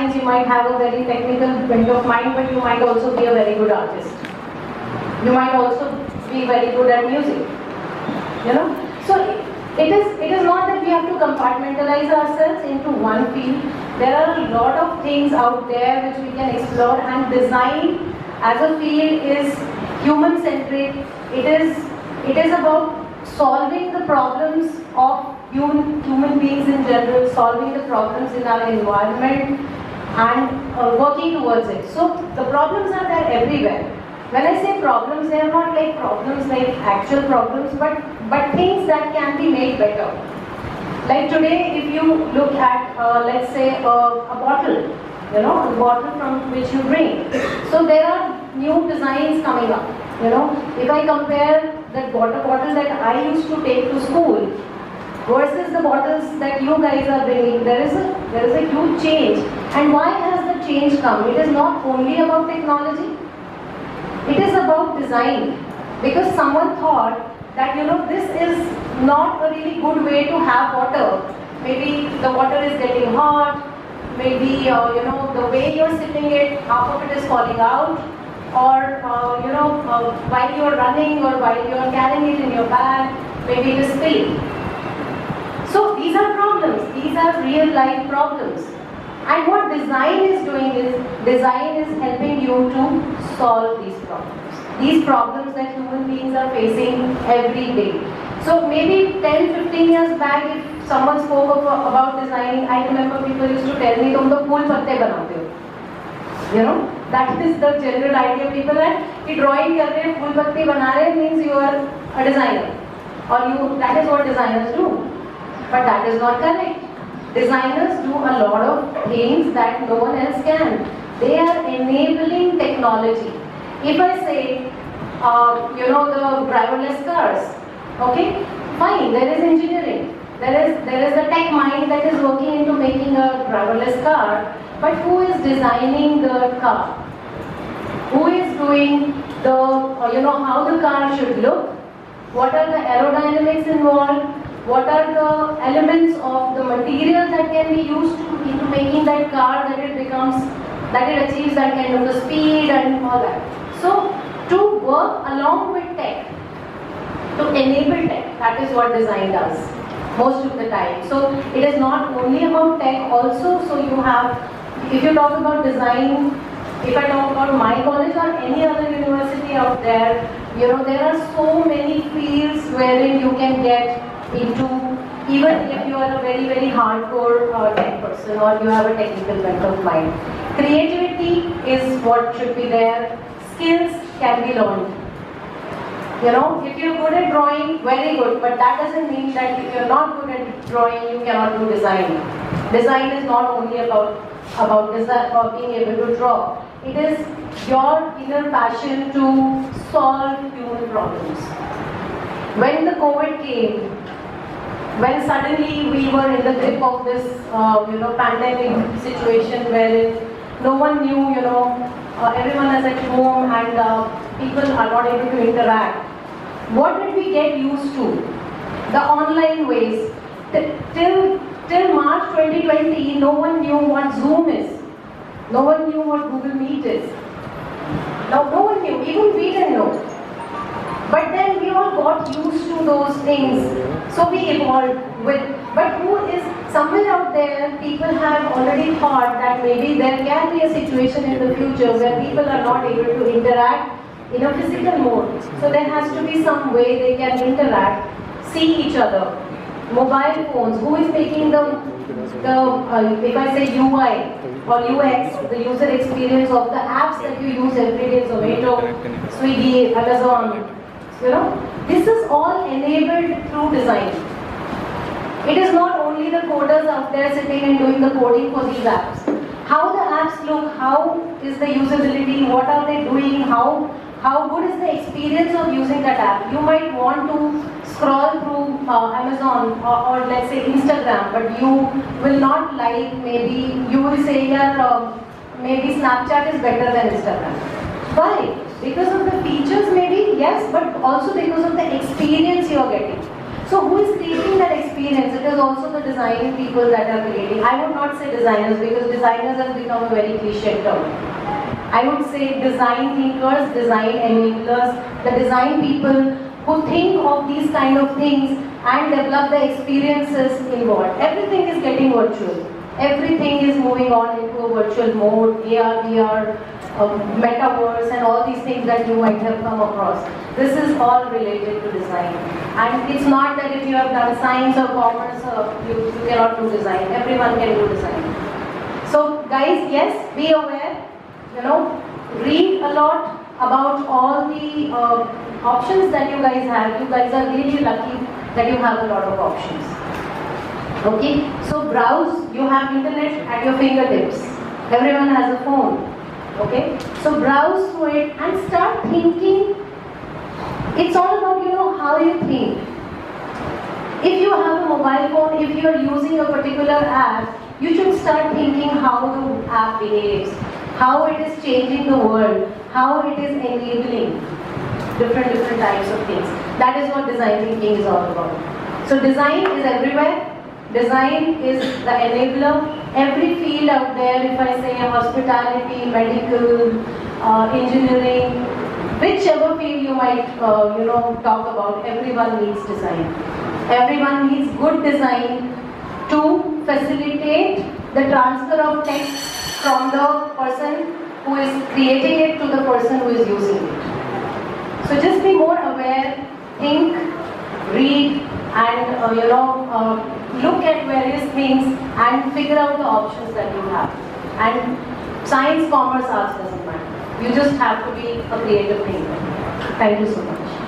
times you might have a very technical bent of mind, but you might also be a very good artist. You might also be very good at music. You know? So it is not that we have to compartmentalize ourselves into one field. There are a lot of things out there which we can explore, and design as a field is human-centric. It is about solving the problems of human beings in general, solving the problems in our environment, and working towards it. So the problems are there everywhere. When I say problems, they are not like problems like actual problems, but things that can be made better. Like today, if you look at, let's say, a bottle, the bottle from which you drink. So there are new designs coming up. If I compare that water bottle that I used to take to school versus the bottles that you guys are bringing, there is a huge change. And why has the change come? It is not only about technology. It is about design, because someone thought that this is not a really good way to have water. Maybe the water is getting hot, maybe the way you're sipping it, half of it is falling out, or while you're running or while you're carrying it in your bag, maybe it is spilling. So these are problems, these are real life problems. And what design is doing is, design is helping you to solve these problems. These problems that human beings are facing every day. So maybe 10-15 years back, if someone spoke about designing, I remember people used to tell me, "Tum to phool patte banate ho." That is the general idea people have. Ki drawing kar rahe, phool patte bana rahe means you are a designer. Or that is what designers do. But that is not correct. Designers do a lot of things that no one else can. They are enabling technology. If I say, the driverless cars, okay, fine, there is engineering. There is a tech mind that is working into making a driverless car, but who is designing the car? Who is doing the, how the car should look? What are the aerodynamics involved? What are the elements of the material that can be used into making that car that it achieves that kind of the speed and all that. So to work along with tech, to enable tech, that is what design does most of the time. So it is not only about tech also. So you have, if you talk about design, if I talk about my college or any other university out there, there are so many fields wherein you can get into, even if you are a very, very hardcore tech person or you have a technical bent of mind. Creativity is what should be there. Skills can be learned. If you're good at drawing, very good, but that doesn't mean that if you're not good at drawing, you cannot do design. Design is not only about design or being able to draw. It is your inner passion to solve human problems. When the COVID came, when suddenly we were in the grip of this, pandemic situation wherein no one knew, everyone is at home and people are not able to interact. What did we get used to? The online ways. Till March 2020, no one knew what Zoom is. No one knew what Google Meet is. No one knew. Even we didn't know. But then we all got used to those things. So we evolved with. But who is somewhere out there, people have already thought that maybe there can be a situation in the future where people are not able to interact in a physical mode. So there has to be some way they can interact, see each other. Mobile phones, who is making if I say UI or UX, the user experience of the apps that you use every day, Zomato, Swiggy, Amazon, this is all enabled through design. It is not only the coders out there sitting and doing the coding for these apps. How the apps look, how is the usability, what are they doing, how good is the experience of using that app. You might want to scroll through Amazon or let's say Instagram, but you will not like, maybe you will say, maybe Snapchat is better than Instagram. Why? Because of the features maybe, yes, but also because of the experience you are getting. So who is creating that experience? It is also the design people that are creating. I would not say designers because designers have become a very cliche term. I would say design thinkers, design enablers, the design people who think of these kind of things and develop the experiences involved. Everything is getting virtual. Everything is moving on into a virtual mode, AR, VR, metaverse and all these things that you might have come across. This is all related to design. And it's not that if you have done science or commerce, you cannot do design. Everyone can do design. So guys, yes, be aware, read a lot about all the options that you guys have. You guys are really lucky that you have a lot of options. Okay, so browse, you have internet at your fingertips. Everyone has a phone. Okay, so browse through it and start thinking. It's all about, how you think. If you have a mobile phone, if you are using a particular app, you should start thinking how the app behaves, how it is changing the world, how it is enabling different types of things. That is what design thinking is all about. So design is everywhere. Design is the enabler. Every field out there, if I say hospitality, medical, engineering, whichever field you might, talk about, everyone needs design. Everyone needs good design to facilitate the transfer of text from the person who is creating it to the person who is using it. So just be more aware, think, read, and look at various things and figure out the options that you have. And science, commerce, arts doesn't matter. You just have to be a creative thinker. Thank you so much.